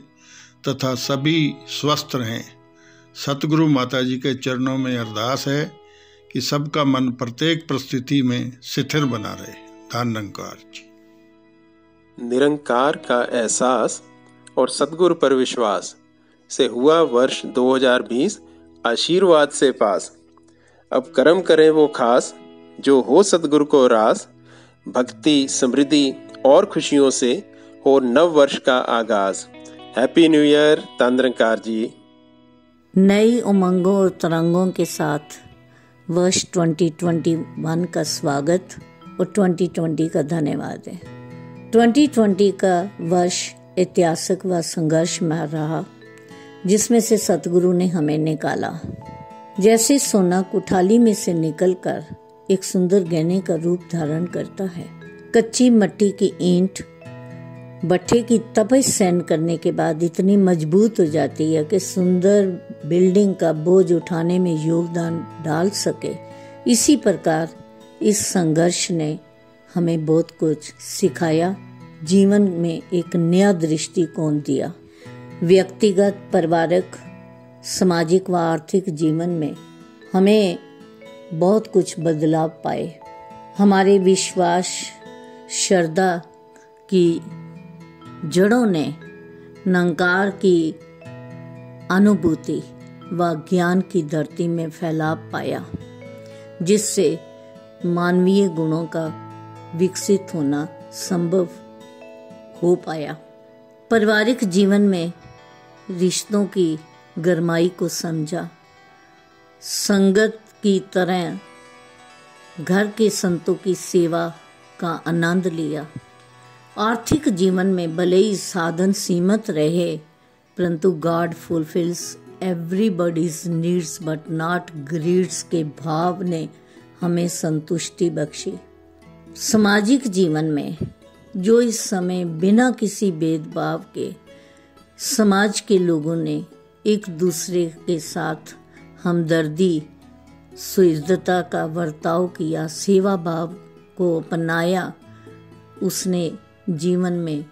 तथा सभी स्वस्थ रहें। सतगुरु माता जी के चरणों में अरदास है कि सबका मन प्रत्येक परिस्थिति में स्थिर बना रहे। धन्नंकार जी। निरंकार का एहसास और सतगुरु पर विश्वास से हुआ वर्ष 2020 आशीर्वाद से पास। अब कर्म करें वो खास जो हो सतगुरु को रास। भक्ति, समृद्धि और खुशियों से हो नव वर्ष का आगाज। हैप्पी न्यू ईयर धन्नंकार जी। नई उमंगों और तरंगों के साथ वर्ष 2021 का स्वागत और 2020 का धन्यवाद है। 2020 का वर्ष ऐतिहासिक व संघर्ष में रहा, जिसमें से सतगुरु ने हमें निकाला। जैसे सोना कुठाली में से निकलकर एक सुंदर गहने का रूप धारण करता है, कच्ची मिट्टी की ईंट भट्ठे की तपश सहन करने के बाद इतनी मजबूत हो जाती है कि सुंदर बिल्डिंग का बोझ उठाने में योगदान डाल सके। इसी प्रकार इस संघर्ष ने हमें बहुत कुछ सिखाया, जीवन में एक नया दृष्टिकोण दिया। व्यक्तिगत, पारिवारिक, सामाजिक व आर्थिक जीवन में हमें बहुत कुछ बदलाव पाए। हमारे विश्वास, श्रद्धा की जड़ों ने निरंकार की अनुभूति व ज्ञान की धरती में फैलाव पाया, जिससे मानवीय गुणों का विकसित होना संभव हो पाया। पारिवारिक जीवन में रिश्तों की गहराई को समझा, संगत की तरह घर के संतों की सेवा का आनंद लिया। आर्थिक जीवन में भले ही साधन सीमित रहे, परंतु God fulfils everybody's needs but not grids के भाव ने हमें संतुष्टि बख्शी। सामाजिक जीवन में जो इस समय बिना किसी भेदभाव के समाज के लोगों ने एक दूसरे के साथ हमदर्दी, सुहृदता का बर्ताव किया, सेवा भाव को अपनाया, उसने जीवन में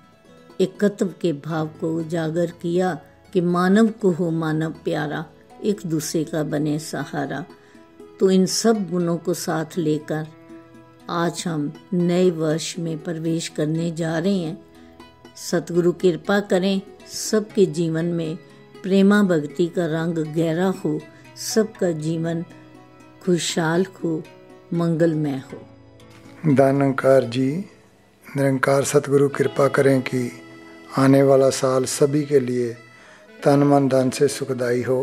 एकत्व के भाव को उजागर किया कि मानव को हो मानव प्यारा, एक दूसरे का बने सहारा। तो इन सब गुणों को साथ लेकर आज हम नए वर्ष में प्रवेश करने जा रहे हैं। सतगुरु कृपा करें, सबके जीवन में प्रेमा भक्ति का रंग गहरा हो, सबका जीवन खुशहाल हो, मंगलमय हो। दानंकार जी, निरंकार सतगुरु कृपा करें कि आने वाला साल सभी के लिए तन मन धन से सुखदायी हो।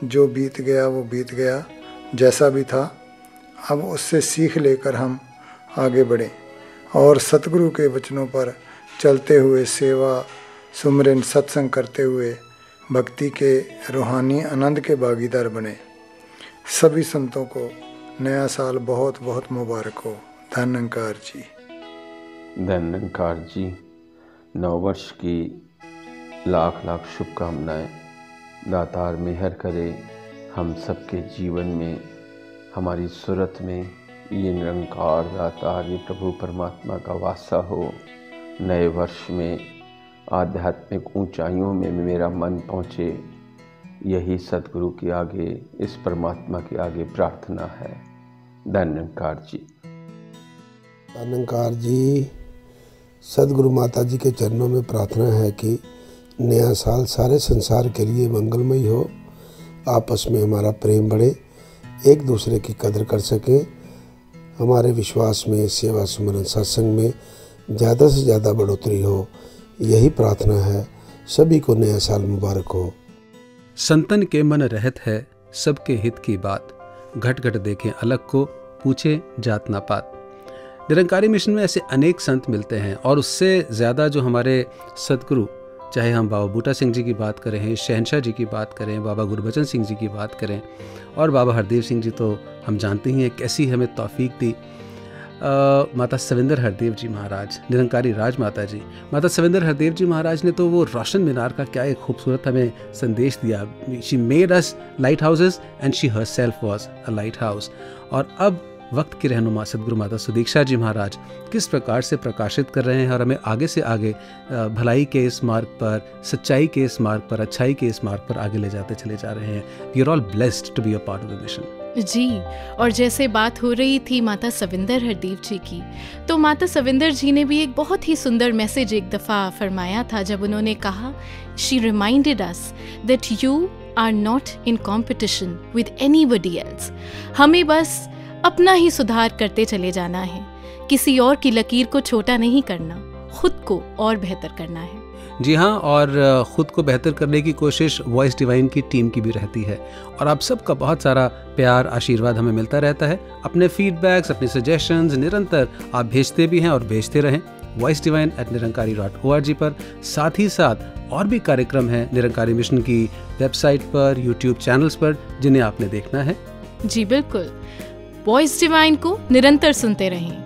जो बीत गया वो बीत गया, जैसा भी था, अब उससे सीख लेकर हम आगे बढ़ें और सतगुरु के वचनों पर चलते हुए सेवा, सुमरन, सत्संग करते हुए भक्ति के रूहानी आनंद के भागीदार बने। सभी संतों को नया साल बहुत बहुत मुबारक हो। धन्यंकार जी। धन्यंकार जी, नववर्ष की लाख लाख शुभकामनाएं। दातार मेहर करे हम सबके जीवन में, हमारी सूरत में ये निरंकार दातार, ये प्रभु परमात्मा का वासा हो। नए वर्ष में आध्यात्मिक ऊंचाइयों में मेरा मन पहुँचे, यही सतगुरु के आगे, इस परमात्मा के आगे प्रार्थना है। धन्यंकार जी। धन्यंकार जी, सदगुरु माता जी के चरणों में प्रार्थना है कि नया साल सारे संसार के लिए मंगलमय हो। आपस में हमारा प्रेम बढ़े, एक दूसरे की कदर कर सकें, हमारे विश्वास में, सेवा, सुमरन, सत्संग में ज़्यादा से ज़्यादा बढ़ोतरी हो, यही प्रार्थना है। सभी को नया साल मुबारक हो। संतन के मन रहत है सबके हित की बात, घट घट देखें अलग को, पूछे जात ना पात। निरंकारी मिशन में ऐसे अनेक संत मिलते हैं और उससे ज़्यादा जो हमारे सतगुरु, चाहे हम बाबा बूटा सिंह जी की बात करें, शहनशाह जी की बात करें, बाबा गुरबचन सिंह जी की बात करें, और बाबा हरदेव सिंह जी तो हम जानते ही हैं कैसी हमें तौफीक दी। माता सविंदर हरदेव जी महाराज, निरंकारी राजमाता जी, माता सविंदर हरदेव जी महाराज ने तो वो रोशन मीनार का क्या एक खूबसूरत हमें संदेश दिया। She made us light houses and she herself was a light house. और अब वक्त की रहनुमा सदगुरु माता सुदीक्षा जी महाराज किस प्रकार से प्रकाशित कर रहे हैं और हमें आगे से आगे भलाई के इस मार्ग पर, सच्चाई के इस मार्ग पर, अच्छाई के इस मार्ग पर आगे ले जाते चले जा रहे हैं। We are all blessed to be a part of the mission. जी, और जैसे बात हो रही थी माता सविंदर हरदेव जी की, तो माता सविंदर जी ने भी एक बहुत ही सुंदर मैसेज एक दफ़ा फरमाया था, जब उन्होंने कहा, she reminded us that you are not in competition with anybody else. हमें बस अपना ही सुधार करते चले जाना है, किसी और की लकीर को छोटा नहीं करना, खुद को और बेहतर करना है। जी हाँ, और ख़ुद को बेहतर करने की कोशिश वॉइस डिवाइन की टीम की भी रहती है और आप सबका बहुत सारा प्यार आशीर्वाद हमें मिलता रहता है। अपने फीडबैक्स, अपने सजेशंस निरंतर आप भेजते भी हैं और भेजते रहें voicedivine@nirankari.org पर। साथ ही साथ और भी कार्यक्रम हैं निरंकारी मिशन की वेबसाइट पर, यूट्यूब चैनल्स पर, जिन्हें आपने देखना है। जी बिल्कुल, वॉइस डिवाइन को निरंतर सुनते रहें,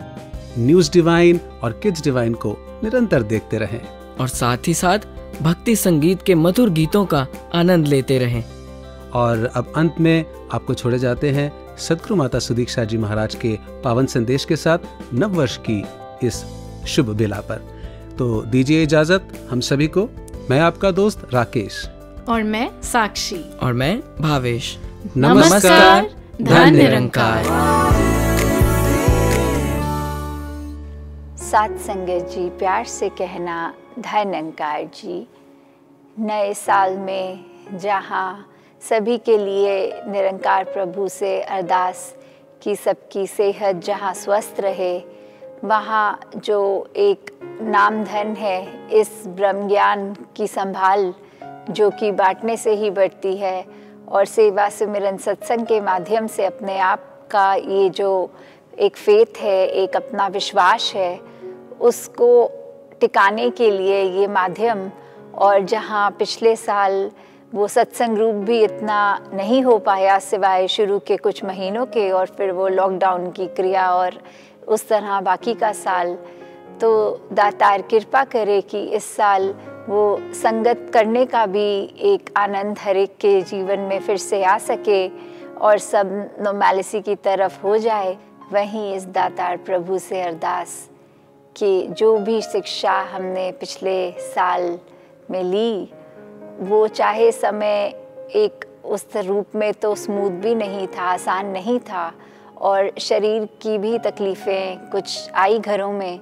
न्यूज़ डिवाइन और किड्स डिवाइन को निरंतर देखते रहें और साथ ही साथ भक्ति संगीत के मधुर गीतों का आनंद लेते रहें। और अब अंत में आपको छोड़े जाते हैं सद्गुरु माता सुदीक्षा जी महाराज के पावन संदेश के साथ नववर्ष की इस शुभ बेला पर। तो दीजिए इजाजत हम सभी को। मैं आपका दोस्त राकेश और मैं साक्षी और मैं भावेश। नमस्कार, धन निरंकार। साथ संगत जी, प्यार से कहना धन निरंकार जी। नए साल में जहाँ सभी के लिए निरंकार प्रभु से अरदास कि सबकी सेहत जहाँ स्वस्थ रहे, वहाँ जो एक नाम धन है, इस ब्रह्म ज्ञान की संभाल जो कि बांटने से ही बढ़ती है और सेवा सिमरन सत्संग के माध्यम से अपने आप का ये जो एक फेथ है, एक अपना विश्वास है, उसको टिकाने के लिए ये माध्यम। और जहाँ पिछले साल वो सत्संग रूप भी इतना नहीं हो पाया सिवाय शुरू के कुछ महीनों के, और फिर वो लॉकडाउन की क्रिया और उस तरह बाकी का साल, तो दातार कृपा करे कि इस साल वो संगत करने का भी एक आनंद हर एक के जीवन में फिर से आ सके और सब नॉर्मैलिटी की तरफ हो जाए। वहीं इस दातार प्रभु से अरदास कि जो भी शिक्षा हमने पिछले साल में ली, वो चाहे समय एक उस रूप में तो स्मूथ भी नहीं था, आसान नहीं था, और शरीर की भी तकलीफ़ें कुछ आई घरों में,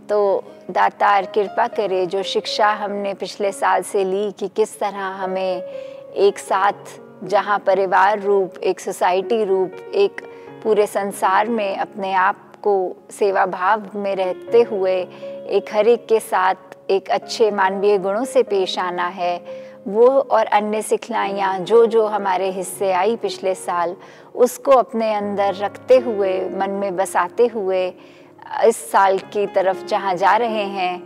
तो दातार कृपा करे जो शिक्षा हमने पिछले साल से ली कि किस तरह हमें एक साथ जहाँ परिवार रूप, एक सोसाइटी रूप, एक पूरे संसार में अपने आप को सेवा भाव में रहते हुए एक हर एक के साथ एक अच्छे मानवीय गुणों से पेश आना है, वो और अन्य सिखलाइयाँ जो जो हमारे हिस्से आई पिछले साल, उसको अपने अंदर रखते हुए, मन में बसाते हुए इस साल की तरफ जहाँ जा रहे हैं,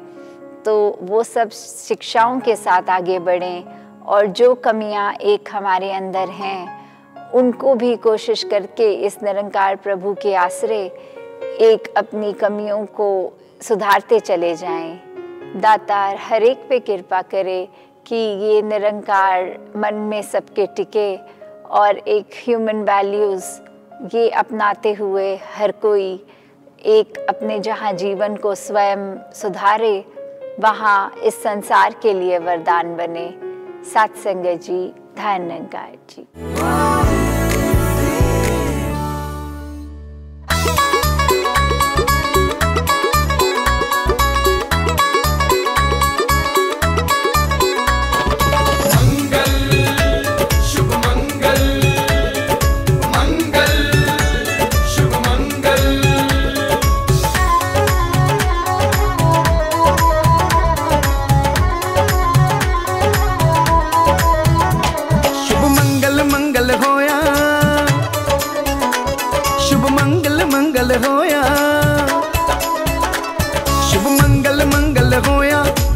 तो वो सब शिक्षाओं के साथ आगे बढ़ें और जो कमियाँ एक हमारे अंदर हैं उनको भी कोशिश करके इस निरंकार प्रभु के आश्रय एक अपनी कमियों को सुधारते चले जाएं। दातार हर एक पे कृपा करे कि ये निरंकार मन में सबके टिके और एक ह्यूमन वैल्यूज़ ये अपनाते हुए हर कोई एक अपने जहाँ जीवन को स्वयं सुधारे, वहाँ इस संसार के लिए वरदान बने। सत्संग जी, धन निरंकार जी।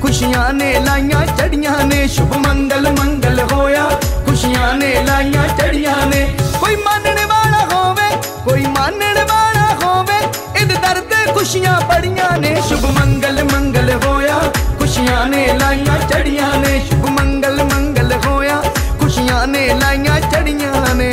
खुशियां ने लाइयां चढ़ियां ने, शुभ मंगल मंगल होया, खुशियां ने लाइयां चढ़ियां ने। कोई मानने वाला होवे, कोई मानने वाला होवे, इद दर्द खुशियां बड़ियां ने। शुभ मंगल मंगल होया, खुशियां ने लाइयां चढ़ियां ने। शुभ मंगल मंगल होया, खुशियां ने लाइयां चढ़ियां ने।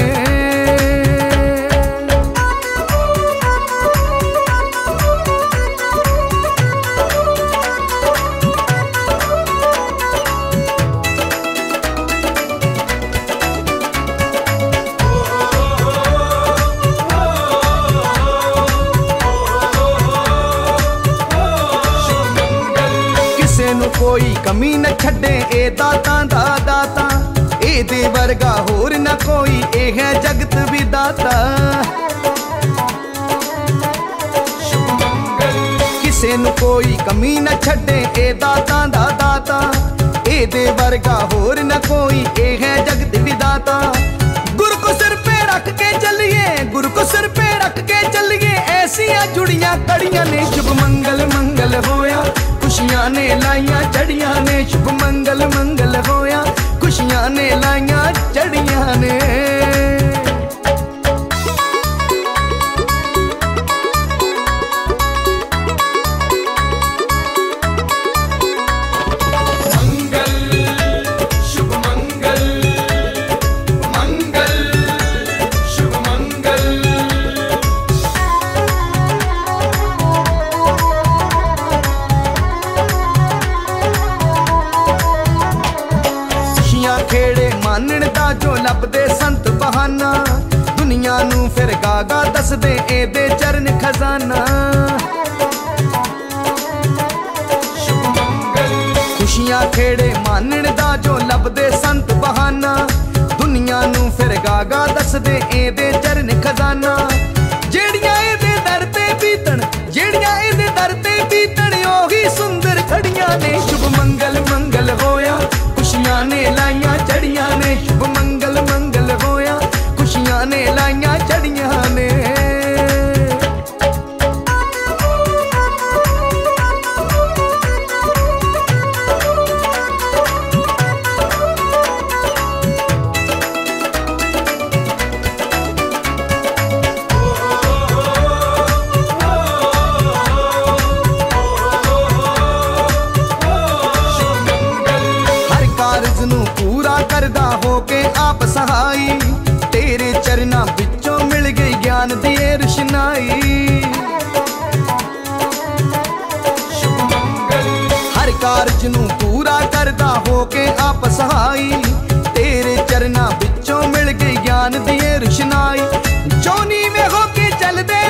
कोई कमी न छड़े ए दाता दा दाता, ए दे वर्गा होर न कोई, ए है जगत विदाता। ਕਿਸੇ ਨੂੰ ਕੋਈ ਕਮੀ ਨਾ ਛੱਡੇ ਇਹ ਦਾਤਾਂ ਦਾ ਦਾਤਾ ਇਹਦੇ ਵਰਗਾ ਹੋਰ ਨਾ ਕੋਈ ਇਹ ਹੈ ਜਗਤ ਵਿਦਾਤਾ ਗੁਰੂ ਕੋ ਸਿਰ पे रख के चलिए गुरु को सिर पे रख के चलिए ऐसियां जुड़ियां कड़ियां ने शुभ मंगल मंगल होया खुशियां ने लाइयां चढ़ियां ने शुभ मंगल मंगल होया खुशियां ने लाइयां चढ़ियां ने जो लभदे संत बहाना दुनिया नू फिर गागा दसदे एदे चरण खजाना खुशियां खेड़े मानण दा जो लभदे संत बहाना दुनिया नू फिर गागा दसदे एदे चरण खजाना जेड़ियां एदे दर ते बीतण जेड़ियां एदे दर ते बीतण ओही सुंदर खड़ियां ने शुभ मंगल मंगल होया खुशियां ने लाइयां चढ़ियां ने शुभ मंगल मंगल होया खुशियां ने लाइयां चढ़ियां ने आप सहाई तेरे चरना बिचों मिल गई ज्ञान दी रोशनाई हर कारज नू पूरा करदा होके आप सहाई तेरे चरना बिचों मिल गई ज्ञान दी रोशनाई जो नीवे होके चलदे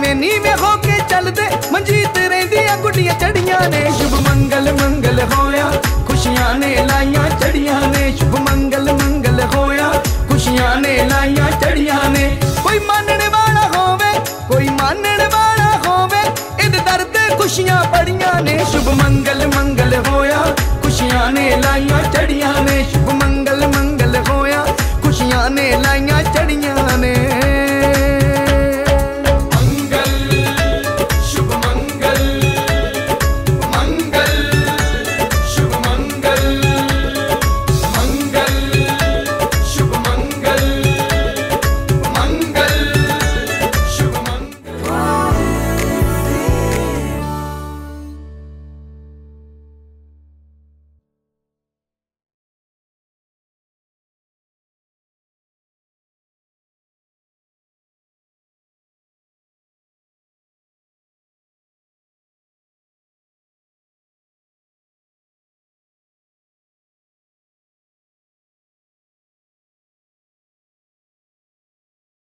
ने नीवे होके चलदे मंजीत रहिंदियां गुड्डियां चढ़ियां ने शुभ मंगल मंगल होया खुशियां ने लाइयां चढ़ियां ने शुभ मंगल मंगल होया खुशियां ने लाइयां चढ़ियां ने कोई मानने वाला होवे कोई मानने वाला होवे इद दर ते खुशियां पड़ियां ने शुभ मंगल मंगल होया खुशियां ने लाइयां चढ़ियां